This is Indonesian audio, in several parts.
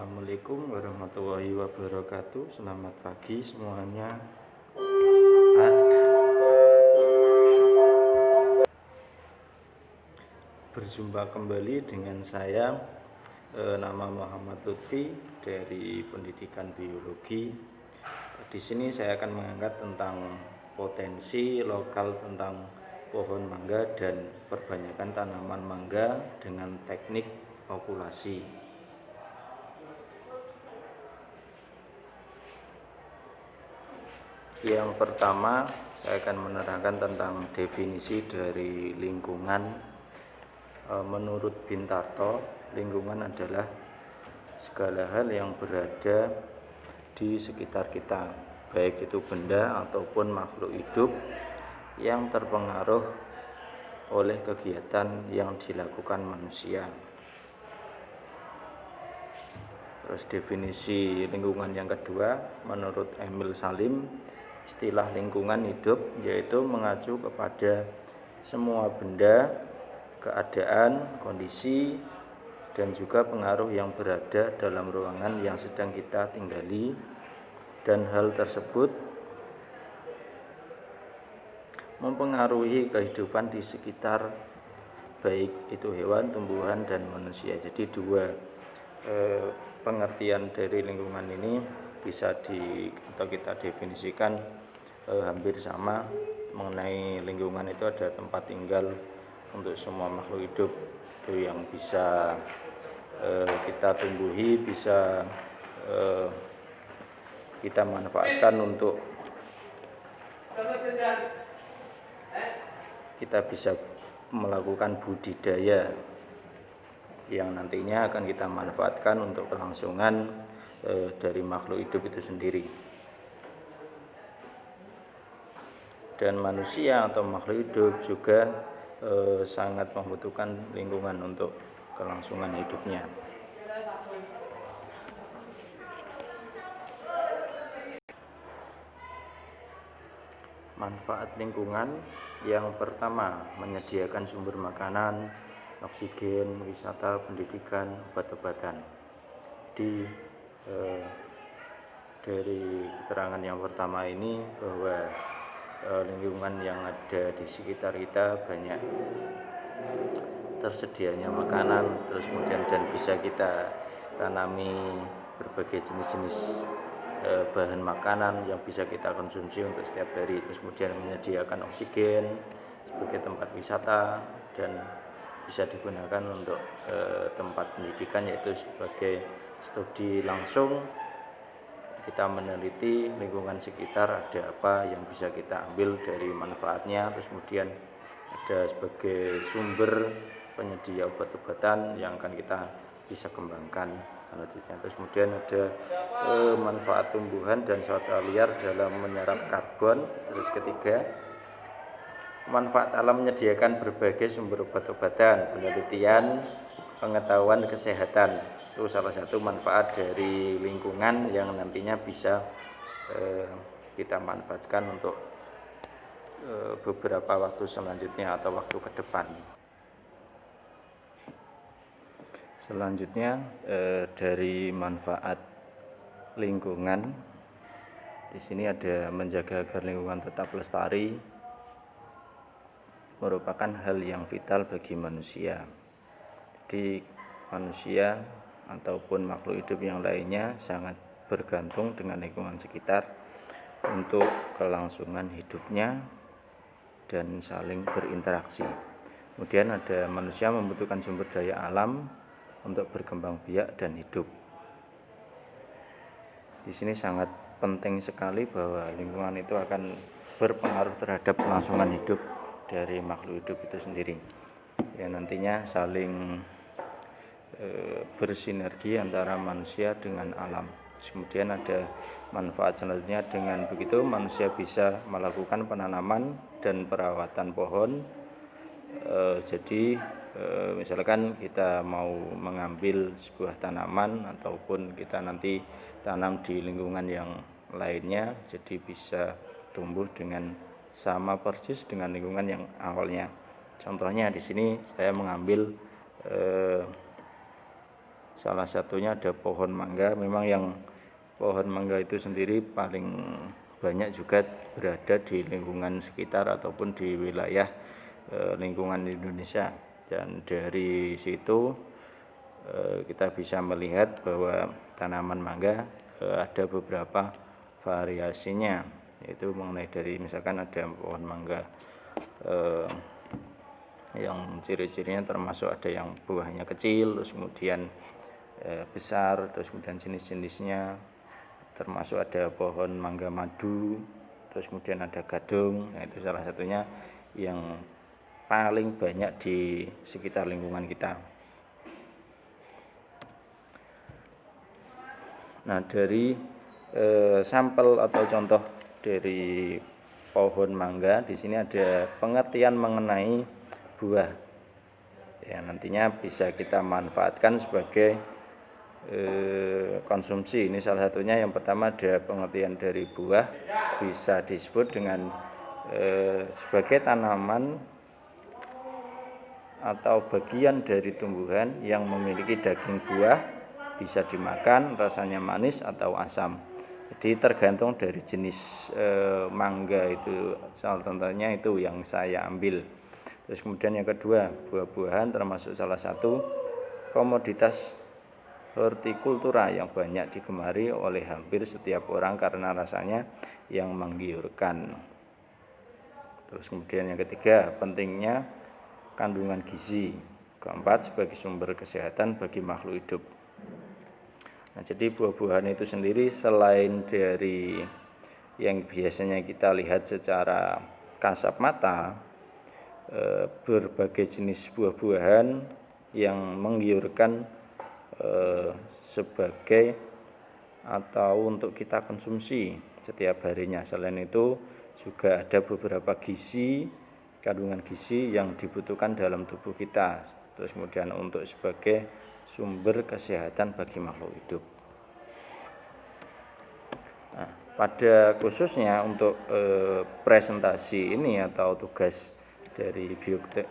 Assalamualaikum warahmatullahi wabarakatuh. Selamat pagi semuanya. Berjumpa kembali dengan saya, nama Muhammad Lutfi dari Pendidikan Biologi. Di sini saya akan mengangkat tentang potensi lokal tentang pohon mangga dan perbanyakan tanaman mangga dengan teknik okulasi. Yang pertama, saya akan menerangkan tentang definisi dari lingkungan. Menurut Bintarto, lingkungan adalah segala hal yang berada di sekitar kita, baik itu benda ataupun makhluk hidup yang terpengaruh oleh kegiatan yang dilakukan manusia. Terus definisi lingkungan yang kedua, menurut Emil Salim, istilah lingkungan hidup yaitu mengacu kepada semua benda, keadaan, kondisi, dan juga pengaruh yang berada dalam ruangan yang sedang kita tinggali, dan hal tersebut mempengaruhi kehidupan di sekitar, baik itu hewan, tumbuhan, dan manusia. Jadi dua pengertian dari lingkungan ini bisa atau kita definisikan hampir sama. Mengenai lingkungan itu ada tempat tinggal untuk semua makhluk hidup itu yang bisa kita tumbuhi, bisa kita manfaatkan untuk kita bisa melakukan budidaya yang nantinya akan kita manfaatkan untuk kelangsungan dari makhluk hidup itu sendiri. Dan manusia atau makhluk hidup juga sangat membutuhkan lingkungan untuk kelangsungan hidupnya. Manfaat lingkungan yang pertama, menyediakan sumber makanan, oksigen, wisata, pendidikan, obat-obatan. Dari keterangan yang pertama ini bahwa lingkungan yang ada di sekitar kita banyak tersedianya makanan, terus kemudian dan bisa kita tanami berbagai jenis-jenis bahan makanan yang bisa kita konsumsi untuk setiap hari, terus kemudian menyediakan oksigen sebagai tempat wisata dan bisa digunakan untuk tempat pendidikan, yaitu sebagai studi langsung kita meneliti lingkungan sekitar ada apa yang bisa kita ambil dari manfaatnya, terus kemudian ada sebagai sumber penyedia obat-obatan yang akan kita bisa kembangkan selanjutnya. Terus kemudian ada manfaat tumbuhan dan satwa liar dalam menyerap karbon. Terus ketiga, manfaat alam menyediakan berbagai sumber obat-obatan, penelitian, pengetahuan kesehatan. Itu salah satu manfaat dari lingkungan yang nantinya bisa kita manfaatkan untuk beberapa waktu selanjutnya atau waktu ke depan. Selanjutnya dari manfaat lingkungan, di sini ada menjaga agar lingkungan tetap lestari, merupakan hal yang vital bagi manusia. Jadi manusia ataupun makhluk hidup yang lainnya sangat bergantung dengan lingkungan sekitar untuk kelangsungan hidupnya dan saling berinteraksi. Kemudian ada manusia membutuhkan sumber daya alam untuk berkembang biak dan hidup. Di sini sangat penting sekali bahwa lingkungan itu akan berpengaruh terhadap kelangsungan hidup dari makhluk hidup itu sendiri. Ya, nantinya saling bersinergi antara manusia dengan alam. Kemudian ada manfaat selanjutnya, dengan begitu manusia bisa melakukan penanaman dan perawatan pohon. Jadi misalkan kita mau mengambil sebuah tanaman ataupun kita nanti tanam di lingkungan yang lainnya, jadi bisa tumbuh dengan sama persis dengan lingkungan yang awalnya. Contohnya di sini saya mengambil Salah satunya ada pohon mangga. Memang yang pohon mangga itu sendiri paling banyak juga berada di lingkungan sekitar ataupun di wilayah lingkungan Indonesia. Dan dari situ kita bisa melihat bahwa tanaman mangga ada beberapa variasinya, yaitu mengenai dari misalkan ada pohon mangga yang ciri-cirinya termasuk ada yang buahnya kecil, terus kemudian besar, terus kemudian jenis-jenisnya termasuk ada pohon mangga madu, terus kemudian ada gadung. Nah, itu salah satunya yang paling banyak di sekitar lingkungan kita. Nah, dari sampel atau contoh dari pohon mangga di sini ada pengertian mengenai buah. Ya, nantinya bisa kita manfaatkan sebagai konsumsi. Ini salah satunya. Yang pertama ada pengertian dari buah, bisa disebut dengan sebagai tanaman atau bagian dari tumbuhan yang memiliki daging buah, bisa dimakan, rasanya manis atau asam. Jadi tergantung dari jenis mangga itu. Salah contohnya itu yang saya ambil. Terus kemudian yang kedua, buah-buahan termasuk salah satu komoditas hortikultura yang banyak digemari oleh hampir setiap orang karena rasanya yang menggiurkan. Terus kemudian yang ketiga, pentingnya kandungan gizi. Keempat, sebagai sumber kesehatan bagi makhluk hidup. Nah, jadi buah-buahan itu sendiri selain dari yang biasanya kita lihat secara kasat mata, berbagai jenis buah-buahan yang menggiurkan sebagai atau untuk kita konsumsi setiap harinya. Selain itu juga ada beberapa kandungan gizi yang dibutuhkan dalam tubuh kita, terus kemudian untuk sebagai sumber kesehatan bagi makhluk hidup. Nah, pada khususnya untuk presentasi ini atau tugas dari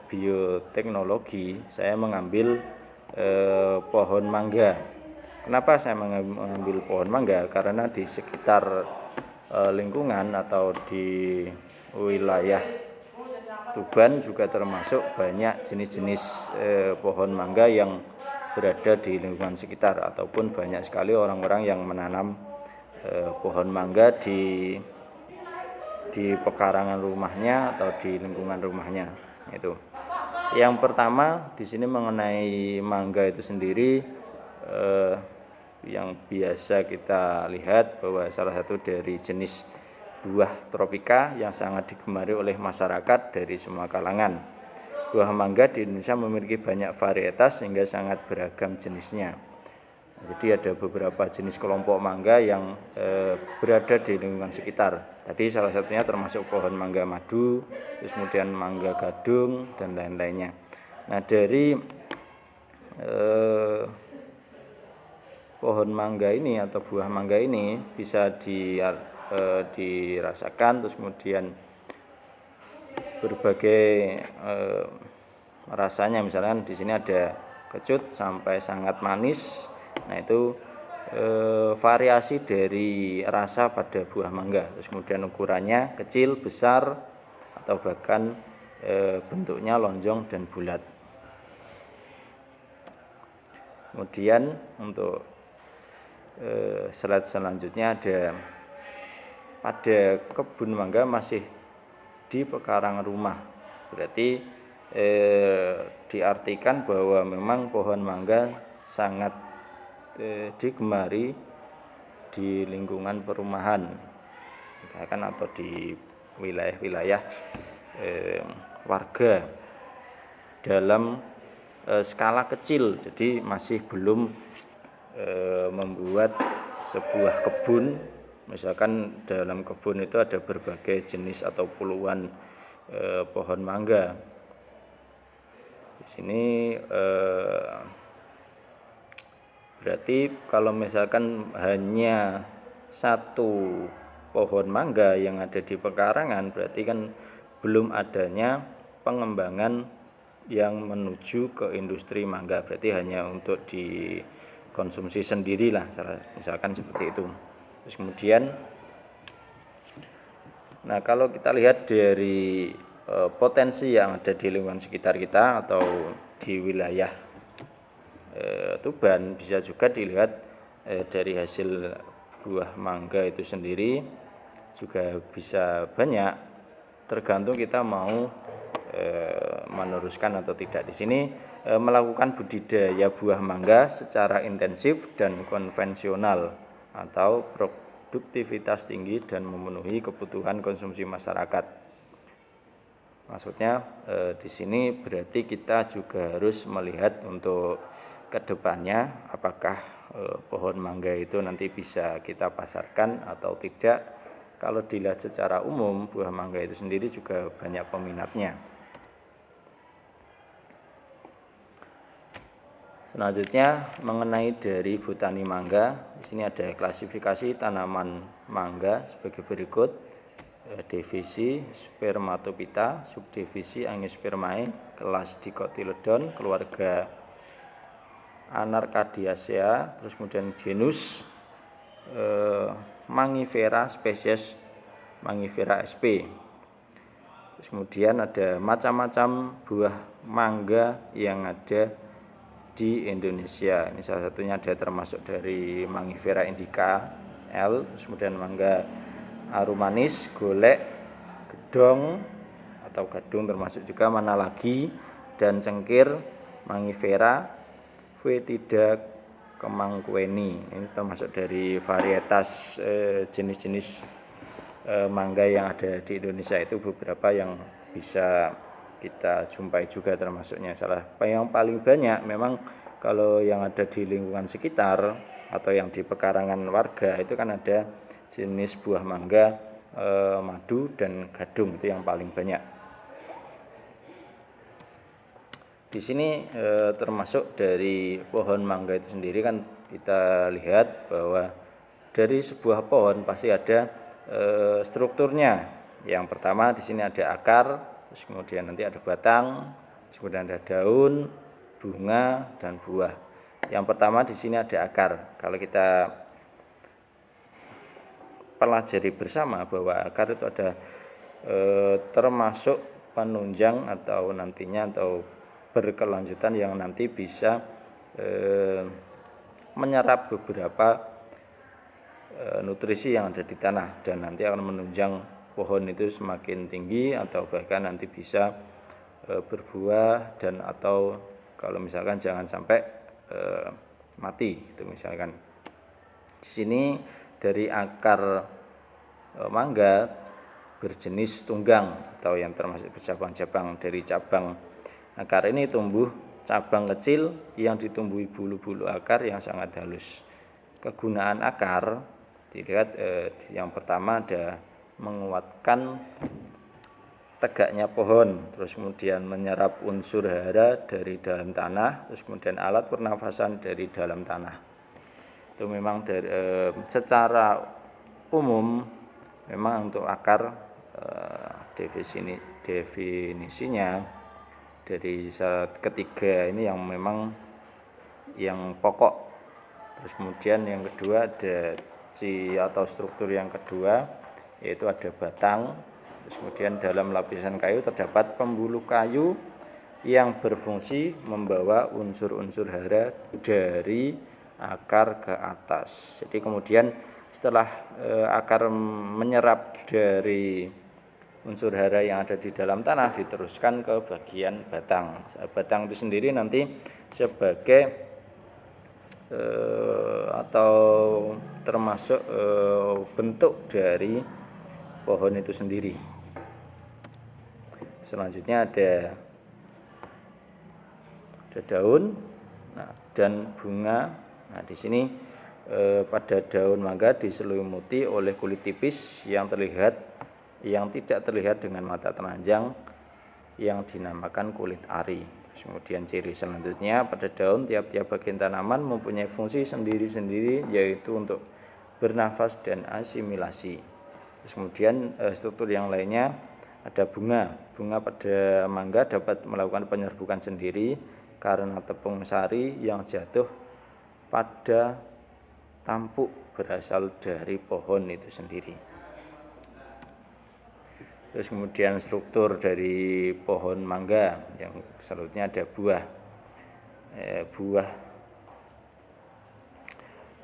bioteknologi, saya mengambil pohon mangga. Kenapa saya mengambil pohon mangga? Karena di sekitar lingkungan atau di wilayah Tuban juga termasuk banyak jenis-jenis pohon mangga yang berada di lingkungan sekitar, ataupun banyak sekali orang-orang yang menanam pohon mangga di pekarangan rumahnya atau di lingkungan rumahnya. Itu. Yang pertama di sini mengenai mangga itu sendiri, yang biasa kita lihat bahwa salah satu dari jenis buah tropika yang sangat digemari oleh masyarakat dari semua kalangan. Buah mangga di Indonesia memiliki banyak varietas sehingga sangat beragam jenisnya. Jadi ada beberapa jenis kelompok mangga yang berada di lingkungan sekitar. Tadi salah satunya termasuk pohon mangga madu, terus kemudian mangga gadung dan lain-lainnya. Nah, dari pohon mangga ini atau buah mangga ini bisa dirasakan, terus kemudian berbagai rasanya. Misalkan di sini ada kecut sampai sangat manis. Nah, itu variasi dari rasa pada buah mangga. Terus kemudian ukurannya kecil, besar, atau bahkan bentuknya lonjong dan bulat. Kemudian untuk slide selanjutnya ada pada kebun mangga masih di pekarangan rumah. Berarti diartikan bahwa memang pohon mangga sangat digemari di lingkungan perumahan, bahkan atau di wilayah-wilayah warga dalam skala kecil. Jadi masih belum membuat sebuah kebun. Misalkan dalam kebun itu ada berbagai jenis atau puluhan pohon mangga. Di sini berarti kalau misalkan hanya satu pohon mangga yang ada di pekarangan, berarti kan belum adanya pengembangan yang menuju ke industri mangga. Berarti hanya untuk di konsumsi sendiri lah, misalkan seperti itu. Terus kemudian, nah kalau kita lihat dari potensi yang ada di lingkungan sekitar kita atau di wilayah Tuban, bisa juga dilihat dari hasil buah mangga itu sendiri juga bisa banyak, tergantung kita mau meneruskan atau tidak. Di sini melakukan budidaya buah mangga secara intensif dan konvensional atau produktivitas tinggi dan memenuhi kebutuhan konsumsi masyarakat. Maksudnya di sini berarti kita juga harus melihat untuk kedepannya apakah pohon mangga itu nanti bisa kita pasarkan atau tidak. Kalau dilihat secara umum, buah mangga itu sendiri juga banyak peminatnya. Selanjutnya mengenai dari botani mangga, di sini ada klasifikasi tanaman mangga sebagai berikut: divisi Spermatophyta, subdivisi Angiospermae, kelas Dicotyledon, keluarga Anarcadiaceae, terus kemudian genus Mangifera, spesies Mangifera sp. Terus kemudian ada macam-macam buah mangga yang ada di Indonesia. Ini salah satunya ada termasuk dari Mangifera indica L, terus kemudian mangga arumanis, golek, gedong atau gadung termasuk juga, mana lagi, dan cengkir, Mangifera Foetida kemangkueni. Ini termasuk dari varietas jenis-jenis mangga yang ada di Indonesia. Itu beberapa yang bisa kita jumpai juga termasuknya. Yang paling banyak memang kalau yang ada di lingkungan sekitar atau yang di pekarangan warga itu kan ada jenis buah mangga madu dan gadung, itu yang paling banyak. Di sini termasuk dari pohon mangga itu sendiri kan kita lihat bahwa dari sebuah pohon pasti ada strukturnya. Yang pertama di sini ada akar, terus kemudian nanti ada batang, terus kemudian ada daun, bunga, dan buah. Yang pertama di sini ada akar. Kalau kita pelajari bersama bahwa akar itu ada termasuk penunjang atau nantinya atau berkelanjutan yang nanti bisa menyerap beberapa nutrisi yang ada di tanah dan nanti akan menunjang pohon itu semakin tinggi atau bahkan nanti bisa berbuah dan atau kalau misalkan jangan sampai mati itu misalkan. Di sini dari akar mangga berjenis tunggang atau yang termasuk bercabang-cabang. Dari cabang akar ini tumbuh cabang kecil yang ditumbuhi bulu-bulu akar yang sangat halus. Kegunaan akar dilihat yang pertama ada menguatkan tegaknya pohon, terus kemudian menyerap unsur hara dari dalam tanah, terus kemudian alat pernafasan dari dalam tanah. Itu memang dari secara umum memang untuk akar definisinya dari ketiga ini yang memang yang pokok. Terus kemudian yang kedua ada atau struktur yang kedua yaitu ada batang. Terus kemudian dalam lapisan kayu terdapat pembuluh kayu yang berfungsi membawa unsur-unsur hara dari akar ke atas. Jadi kemudian setelah akar menyerap dari unsur hara yang ada di dalam tanah diteruskan ke bagian batang. Batang itu sendiri nanti sebagai atau termasuk bentuk dari pohon itu sendiri. Selanjutnya ada daun, dan bunga. Nah, di sini pada daun mangga diselimuti oleh kulit tipis yang tidak terlihat dengan mata telanjang yang dinamakan kulit ari. Kemudian ciri selanjutnya pada daun tiap-tiap bagian tanaman mempunyai fungsi sendiri-sendiri yaitu untuk bernafas dan asimilasi. Terus kemudian struktur yang lainnya ada bunga. Bunga pada mangga dapat melakukan penyerbukan sendiri karena tepung sari yang jatuh pada tampuk berasal dari pohon itu sendiri. Terus kemudian struktur dari pohon mangga yang selanjutnya ada buah.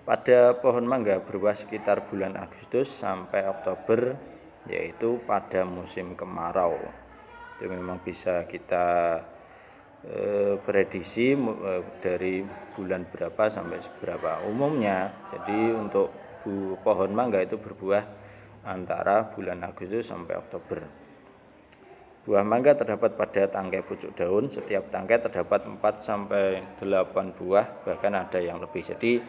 Pada pohon mangga berbuah sekitar bulan Agustus sampai Oktober, yaitu pada musim kemarau. Itu memang bisa kita prediksi dari bulan berapa sampai berapa umumnya. Jadi untuk pohon mangga itu berbuah antara bulan Agustus sampai Oktober. Buah mangga terdapat pada tangkai pucuk daun. Setiap tangkai terdapat 4 sampai 8 buah, bahkan ada yang lebih. Jadi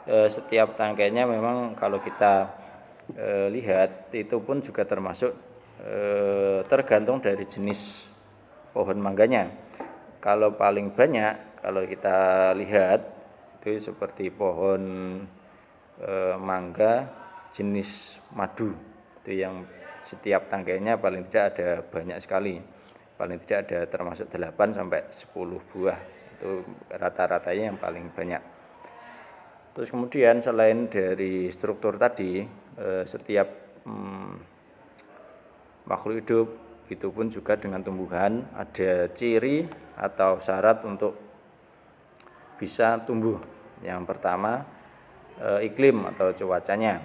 setiap tangkainya memang kalau kita lihat itu pun juga termasuk tergantung dari jenis pohon mangganya. Kalau paling banyak kalau kita lihat itu seperti pohon mangga jenis madu, itu yang setiap tangkainya paling tidak ada banyak sekali, paling tidak ada termasuk 8 sampai 10 buah, itu rata-ratanya yang paling banyak. Terus kemudian selain dari struktur tadi, setiap makhluk hidup itu pun juga dengan tumbuhan ada ciri atau syarat untuk bisa tumbuh. Yang pertama iklim atau cuacanya.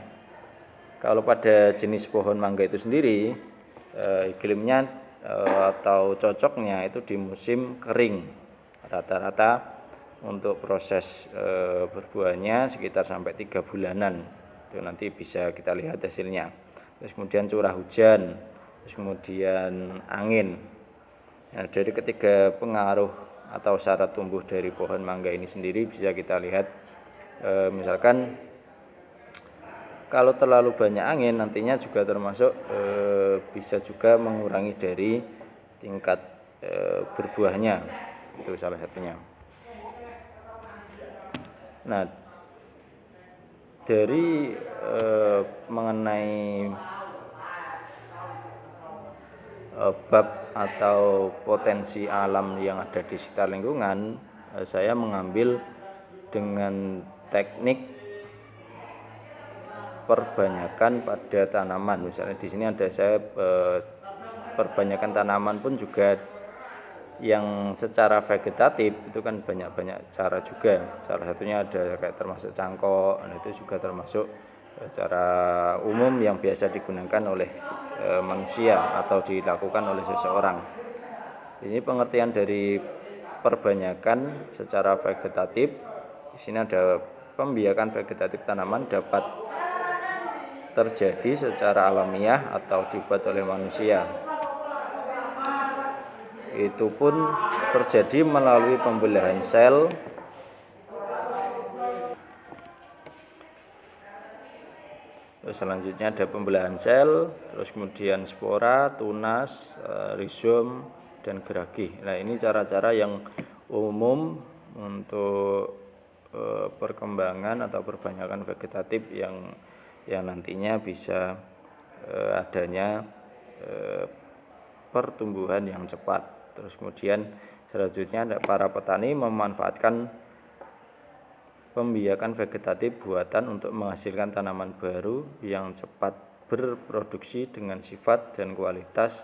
Kalau pada jenis pohon mangga itu sendiri iklimnya atau cocoknya itu di musim kering. Rata-rata untuk proses berbuahnya sekitar sampai 3 bulanan. Itu nanti bisa kita lihat hasilnya. Terus kemudian curah hujan, terus kemudian angin. Nah, dari ketiga pengaruh atau syarat tumbuh dari pohon mangga ini sendiri bisa kita lihat, misalkan kalau terlalu banyak angin nantinya juga termasuk bisa juga mengurangi dari tingkat berbuahnya, itu salah satunya. Nah, dari mengenai bab atau potensi alam yang ada di sekitar lingkungan, saya mengambil dengan teknik perbanyakan pada tanaman. Misalnya di sini ada saya perbanyakan tanaman pun juga yang secara vegetatif itu kan banyak-banyak cara juga. Salah satunya ada kayak termasuk cangkok, itu juga termasuk secara umum yang biasa digunakan oleh manusia atau dilakukan oleh seseorang. Ini pengertian dari perbanyakan secara vegetatif. Di sini ada pembiakan vegetatif tanaman dapat terjadi secara alamiah atau dibuat oleh manusia. Itu pun terjadi melalui pembelahan sel selanjutnya ada pembelahan sel, terus kemudian spora, tunas, rizom, dan geragih. Nah, ini cara-cara yang umum untuk perkembangan atau perbanyakan vegetatif yang nantinya bisa adanya pertumbuhan yang cepat. Terus kemudian selanjutnya para petani memanfaatkan pembiakan vegetatif buatan untuk menghasilkan tanaman baru yang cepat berproduksi dengan sifat dan kualitas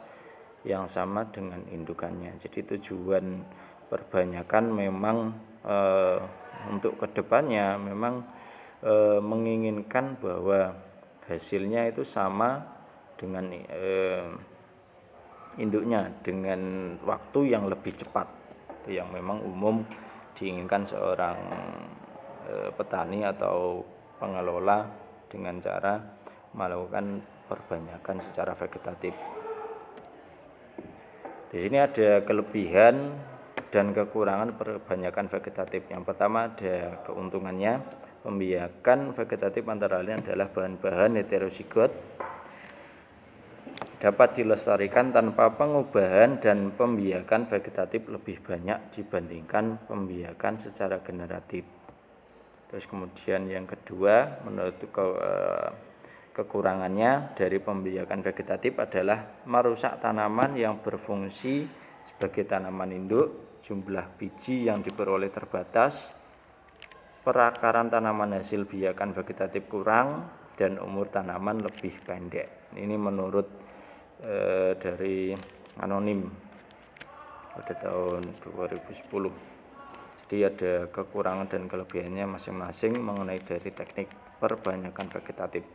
yang sama dengan indukannya. Jadi tujuan perbanyakan memang untuk kedepannya memang menginginkan bahwa hasilnya itu sama dengan induknya dengan waktu yang lebih cepat. Itu yang memang umum diinginkan seorang petani atau pengelola dengan cara melakukan perbanyakan secara vegetatif. Di sini ada kelebihan dan kekurangan perbanyakan vegetatif. Yang pertama ada keuntungannya. Pembiakan vegetatif antara lain adalah bahan-bahan heterozigot, dapat dilestarikan tanpa pengubahan dan pembiakan vegetatif lebih banyak dibandingkan pembiakan secara generatif. Terus kemudian yang kedua, menurut kekurangannya dari pembiakan vegetatif adalah merusak tanaman yang berfungsi sebagai tanaman induk, jumlah biji yang diperoleh terbatas, perakaran tanaman hasil biakan vegetatif kurang dan umur tanaman lebih pendek. Ini menurut dari anonim pada tahun 2010. Jadi ada kekurangan dan kelebihannya masing-masing mengenai dari teknik perbanyakan vegetatif.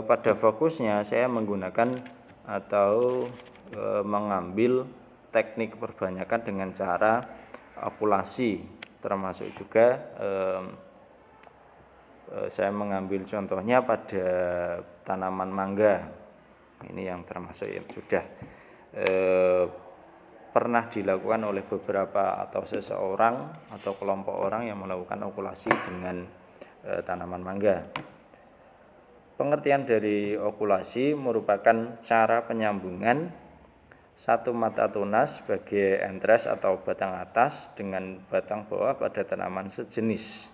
Pada fokusnya saya menggunakan atau mengambil teknik perbanyakan dengan cara okulasi, termasuk juga saya mengambil contohnya pada tanaman mangga. Ini yang termasuk yang sudah pernah dilakukan oleh beberapa atau seseorang atau kelompok orang yang melakukan okulasi dengan tanaman mangga. Pengertian dari okulasi merupakan cara penyambungan satu mata tunas sebagai entres atau batang atas dengan batang bawah pada tanaman sejenis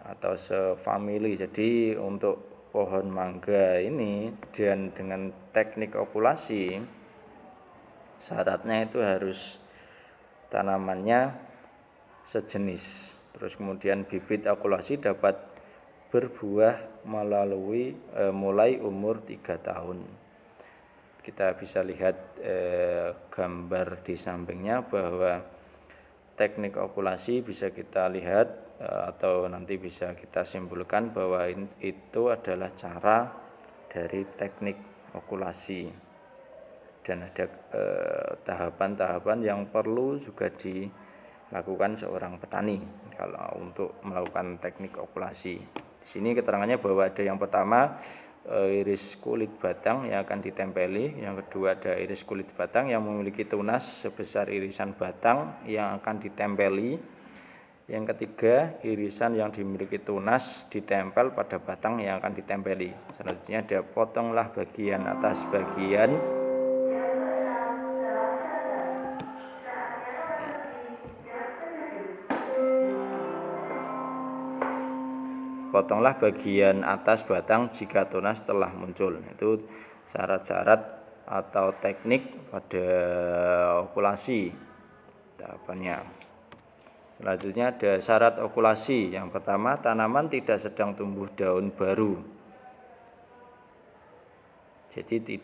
atau sefamili. Jadi untuk pohon mangga ini dan dengan teknik okulasi syaratnya itu harus tanamannya sejenis. Terus kemudian bibit okulasi dapat berbuah melalui mulai umur 3 tahun. Kita bisa lihat gambar di sampingnya bahwa teknik okulasi bisa kita lihat atau nanti bisa kita simpulkan bahwa itu adalah cara dari teknik okulasi, dan ada tahapan-tahapan yang perlu juga dilakukan seorang petani kalau untuk melakukan teknik okulasi. Di sini keterangannya bahwa ada yang pertama iris kulit batang yang akan ditempeli, yang kedua ada iris kulit batang yang memiliki tunas sebesar irisan batang yang akan ditempeli, yang ketiga irisan yang dimiliki tunas ditempel pada batang yang akan ditempeli. Selanjutnya ada potonglah bagian atas bagian atas batang jika tunas telah muncul. Itu syarat-syarat atau teknik pada okulasi tahapannya. Selanjutnya ada syarat okulasi. Yang pertama, tanaman tidak sedang tumbuh daun baru. Jadi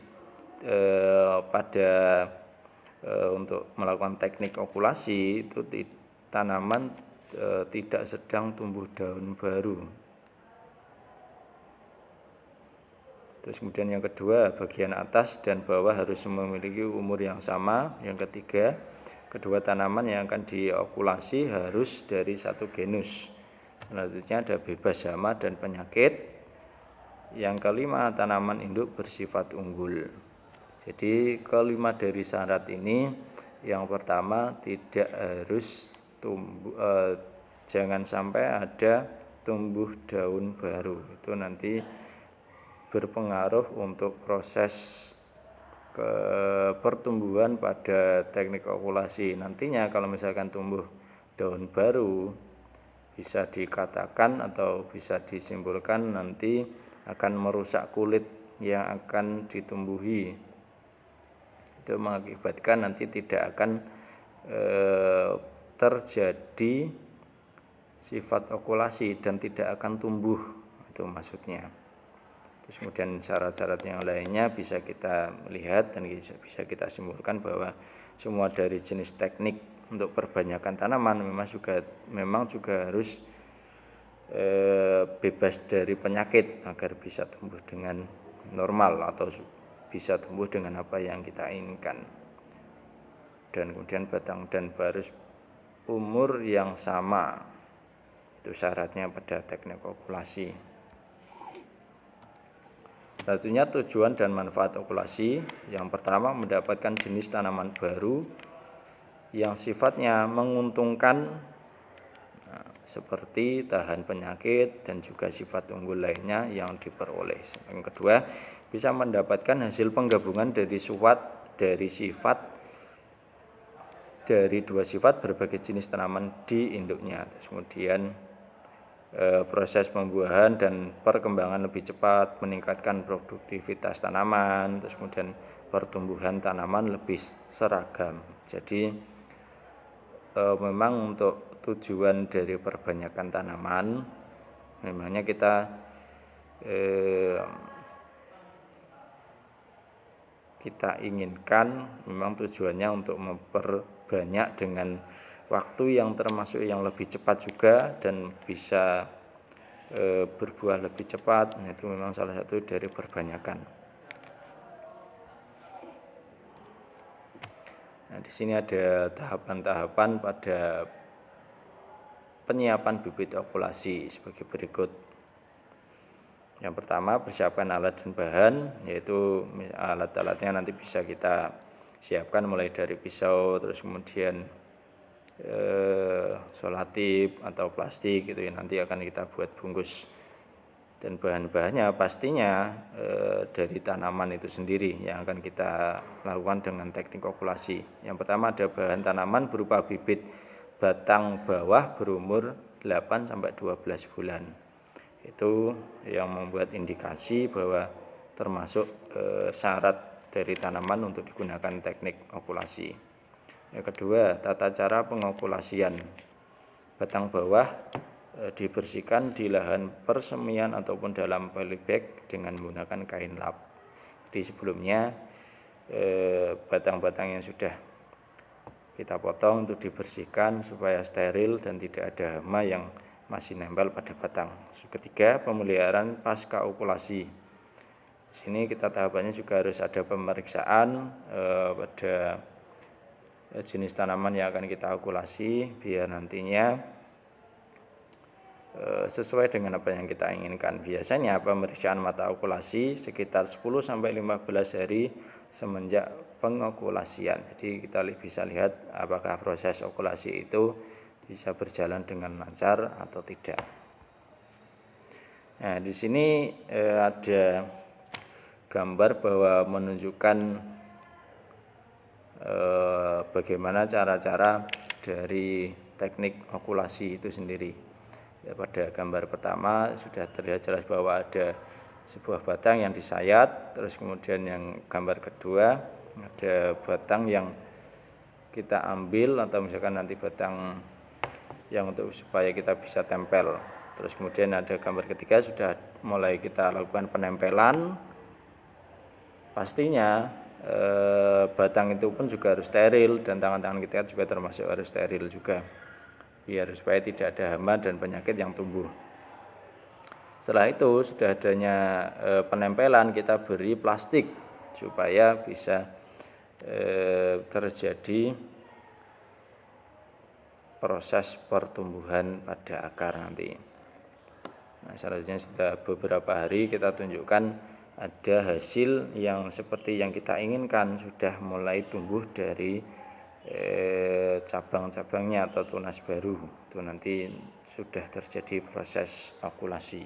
untuk melakukan teknik okulasi itu tanaman tidak sedang tumbuh daun baru. Terus kemudian yang kedua, bagian atas dan bawah harus memiliki umur yang sama. Yang ketiga, kedua tanaman yang akan diokulasi harus dari satu genus. Selanjutnya ada bebas hama dan penyakit. Yang kelima, tanaman induk bersifat unggul. Jadi kelima dari syarat ini, yang pertama tidak harus jangan sampai ada tumbuh daun baru. Itu nanti berpengaruh untuk proses pertumbuhan pada teknik okulasi. Nantinya kalau misalkan tumbuh daun baru, bisa dikatakan atau bisa disimpulkan nanti akan merusak kulit yang akan ditumbuhi. Itu mengakibatkan nanti tidak akan terjadi sifat okulasi dan tidak akan tumbuh, itu maksudnya. Terus kemudian syarat-syarat yang lainnya bisa kita lihat dan bisa kita simpulkan bahwa semua dari jenis teknik untuk perbanyakan tanaman memang juga harus bebas dari penyakit agar bisa tumbuh dengan normal atau bisa tumbuh dengan apa yang kita inginkan. Dan kemudian batang dan baris umur yang sama, itu syaratnya pada teknik okulasi. Tentunya tujuan dan manfaat okulasi. Yang pertama, mendapatkan jenis tanaman baru yang sifatnya menguntungkan, seperti tahan penyakit dan juga sifat unggul lainnya yang diperoleh. Yang kedua, bisa mendapatkan hasil penggabungan dari dua sifat berbagai jenis tanaman di induknya. Terus kemudian proses pembuahan dan perkembangan lebih cepat, meningkatkan produktivitas tanaman, terus kemudian pertumbuhan tanaman lebih seragam. Jadi memang untuk tujuan dari perbanyakan tanaman, memangnya kita inginkan memang tujuannya untuk memperbanyak dengan waktu yang termasuk yang lebih cepat juga dan bisa berbuah lebih cepat. Nah, itu memang salah satu dari perbanyakan. Nah, di sini ada tahapan-tahapan pada penyiapan bibit okulasi sebagai berikut. Yang pertama, persiapkan alat dan bahan, yaitu alat-alatnya nanti bisa kita siapkan mulai dari pisau, terus kemudian solatif atau plastik gitu ya, nanti akan kita buat bungkus. Dan bahan-bahannya pastinya dari tanaman itu sendiri yang akan kita lakukan dengan teknik okulasi. Yang pertama ada bahan tanaman berupa bibit batang bawah berumur 8 sampai 12 bulan. Itu yang membuat indikasi bahwa termasuk syarat dari tanaman untuk digunakan teknik okulasi. Yang kedua, tata cara pengokulasian. Batang bawah dibersihkan di lahan persemian ataupun dalam polybag dengan menggunakan kain lap. Jadi sebelumnya batang-batang yang sudah kita potong untuk dibersihkan supaya steril dan tidak ada hama yang masih nempel pada batang. Ketiga, pemeliharaan pasca okulasi. Di sini kita tahapannya juga harus ada pemeriksaan pada jenis tanaman yang akan kita okulasi biar nantinya sesuai dengan apa yang kita inginkan. Biasanya pemeriksaan mata okulasi sekitar 10 sampai 15 hari semenjak pengokulasian. Jadi kita bisa lihat apakah proses okulasi itu bisa berjalan dengan lancar atau tidak. Nah, di sini ada gambar bahwa menunjukkan bagaimana cara-cara dari teknik okulasi itu sendiri. Ya, pada gambar pertama sudah terlihat jelas bahwa ada sebuah batang yang disayat, terus kemudian yang gambar kedua ada batang yang kita ambil atau misalkan nanti batang yang untuk supaya kita bisa tempel. Terus kemudian ada gambar ketiga sudah mulai kita lakukan penempelan. Pastinya batang itu pun juga harus steril dan tangan-tangan kita juga termasuk harus steril juga, biar supaya tidak ada hama dan penyakit yang tumbuh. Setelah itu sudah adanya penempelan, kita beri plastik supaya bisa terjadi proses pertumbuhan pada akar nanti. Nah, selanjutnya sudah beberapa hari kita tunjukkan ada hasil yang seperti yang kita inginkan, sudah mulai tumbuh dari cabang-cabangnya atau tunas baru. Itu nanti sudah terjadi proses okulasi.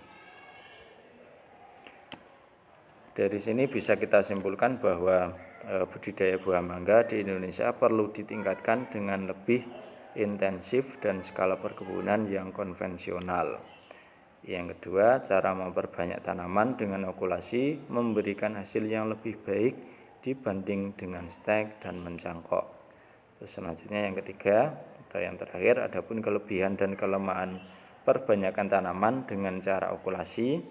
Dari sini bisa kita simpulkan bahwa budidaya buah mangga di Indonesia perlu ditingkatkan dengan lebih intensif dan skala perkebunan yang konvensional. Yang kedua, cara memperbanyak tanaman dengan okulasi memberikan hasil yang lebih baik dibanding dengan stek dan mencangkok. Terus selanjutnya yang ketiga atau yang terakhir, adapun kelebihan dan kelemahan perbanyakan tanaman dengan cara okulasi.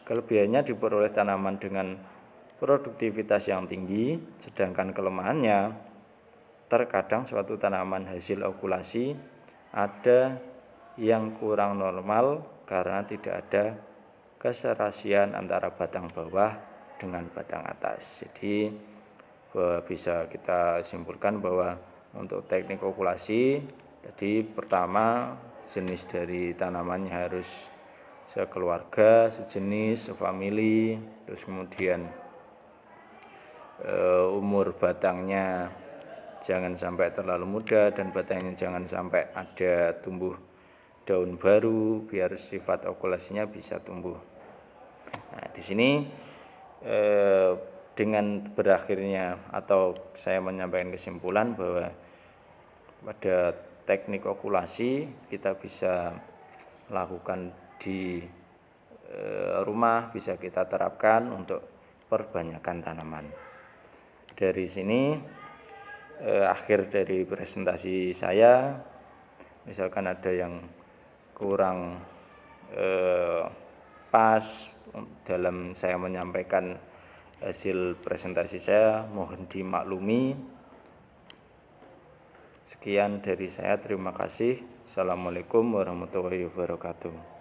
Kelebihannya diperoleh tanaman dengan produktivitas yang tinggi, sedangkan kelemahannya terkadang suatu tanaman hasil okulasi ada yang kurang normal karena tidak ada keserasian antara batang bawah dengan batang atas. Jadi bisa kita simpulkan bahwa untuk teknik okulasi tadi pertama jenis dari tanamannya harus sekeluarga, sejenis, sefamili, terus kemudian umur batangnya jangan sampai terlalu muda dan batangnya jangan sampai ada tumbuh daun baru biar sifat okulasinya bisa tumbuh. Nah, di sini dengan berakhirnya atau saya menyampaikan kesimpulan bahwa pada teknik okulasi kita bisa lakukan di rumah, bisa kita terapkan untuk perbanyakan tanaman. Dari sini akhir dari presentasi saya. Misalkan ada yang kurang pas dalam saya menyampaikan hasil presentasi saya, mohon dimaklumi. Sekian dari saya, terima kasih. Assalamualaikum warahmatullahi wabarakatuh.